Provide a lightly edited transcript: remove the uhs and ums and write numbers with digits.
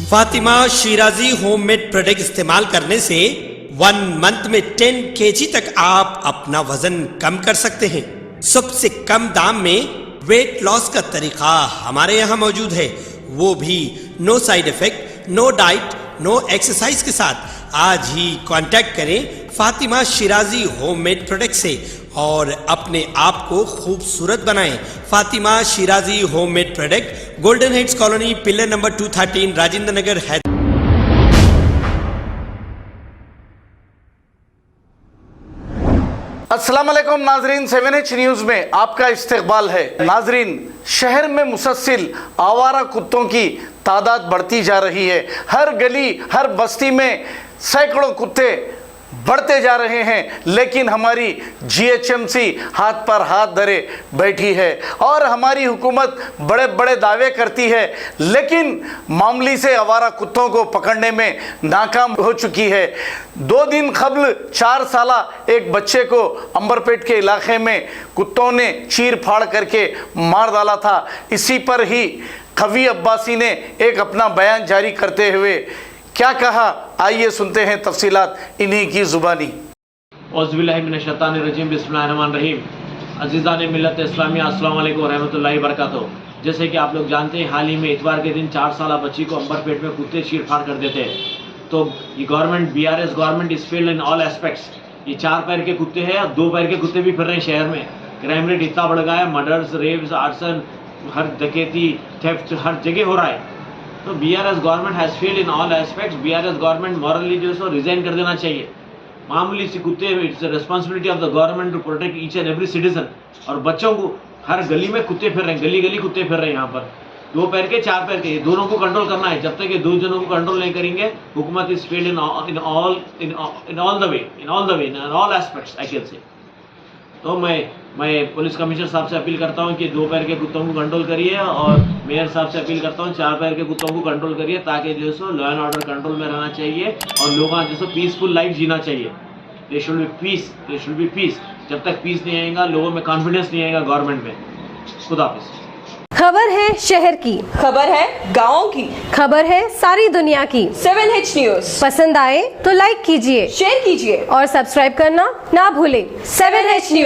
Fatima Shirazi homemade product इस्तेमाल करने से 1 मंथ में 10 kg तक आप अपना वजन कम कर सकते हैं। सबसे कम दाम में वेट लॉस का तरीका हमारे यहाँ मौजूद है, वो भी no side effect, no diet, no exercise के साथ। आज ही कांटेक्ट करें फातिमा शिराजी होममेड प्रोडक्ट से और अपने आप को खूबसूरत बनाएं। Fatima Shirazi homemade product, golden heads colony, pillar number 213, Rajendra Nagar, Hyderabad. अस्सलाम वालेकुम नाजरीन, 7H न्यूज़ में आपका इस्तकबाल है। नाजरीन, शहर में मुसलसल आवारा कुत्तों की तादाद बढ़ती जा रही है। हर गली, हर बस्ती में सैकड़ों कुत्ते बढ़ते जा रहे हैं, लेकिन हमारी GHMC हाथ पर हाथ धरे बैठी है और हमारी हुकूमत बड़े बड़े दावे करती है, लेकिन मामूली से आवारा कुत्तों को पकड़ने में नाकाम हो चुकी है। 2 दिन कबल 4 साला एक बच्चे को अंबरपेट के इलाके में कुत्तों ने चीर फाड़ करके मार डाला था। इसी पर ही कवी अब्बासी ने एक अपना बयान जारी करते हुए क्या कहा, आइए सुनते हैं तफसीलात इन्हीं की जुबानी। औज़ुबिल्लाहिमिनश्शैतानिर्रजीम, बिस्मिल्लाहिर्रहमानिर्रहीम। अज़ीज़ान मिल्लत इस्लामिया, अस्सलाम वालेकुम रहमतुल्लाहि बरकातुहू। जैसे कि आप लोग जानते हैं, हाल ही में इतवार के दिन 4 साला बच्ची को अंबरपेट में कुत्ते चीर-फाड़ कर देते हैं। तो ये government, BRS government is failed in all aspects. ये 4 पैर के कुत्ते हैं और 2 पैर के कुत्ते भी फिर रहे हैं शहर में। क्राइम रेट इतना बढ़ गया है, मर्डर्स, रेप्स, आर्सन, हर डकैती, थेफ्ट हर जगह हो रहा है। तो BRS government has failed in all aspects. BRS government morally जो है रिजाइन कर देना चाहिए। मामूली सी कुत्ते, it's the responsibility of the government to protect each and every citizen. और बच्चों को, हर गली में कुत्ते फिर रहे हैं, गली गली कुत्ते फिर रहे हैं यहाँ पर। 2 पैर के, 4 पैर के, दोनों को कंट्रोल करना है। जब तक ये 2 जनों को कंट्रोल नहीं करेंगे, हुकूमत is failed in all the way, in all aspects I can say. तो मैं पुलिस कमिश्नर साहब से अपील करता हूं कि 2 पैर के कुत्तों को कंट्रोल करिए और मेयर साहब से अपील करता हूं 4 पैर के कुत्तों को कंट्रोल करिए, ताकि जो so law and order control में रहना चाहिए और लोगों जो सो पीसफुल लाइफ जीना चाहिए। They should be peace. जब तक पीस नहीं आएगा, लोगों में कॉन्फिडेंस नहीं आएगा गवर्नमेंट में। खुदा हाफिज़। खबर है शहर की, खबर है गाँव की, खबर है सारी दुनिया की। 7H न्यूज़ पसंद आए तो लाइक कीजिए, शेयर कीजिए और सब्सक्राइब करना ना भूलें। 7H news.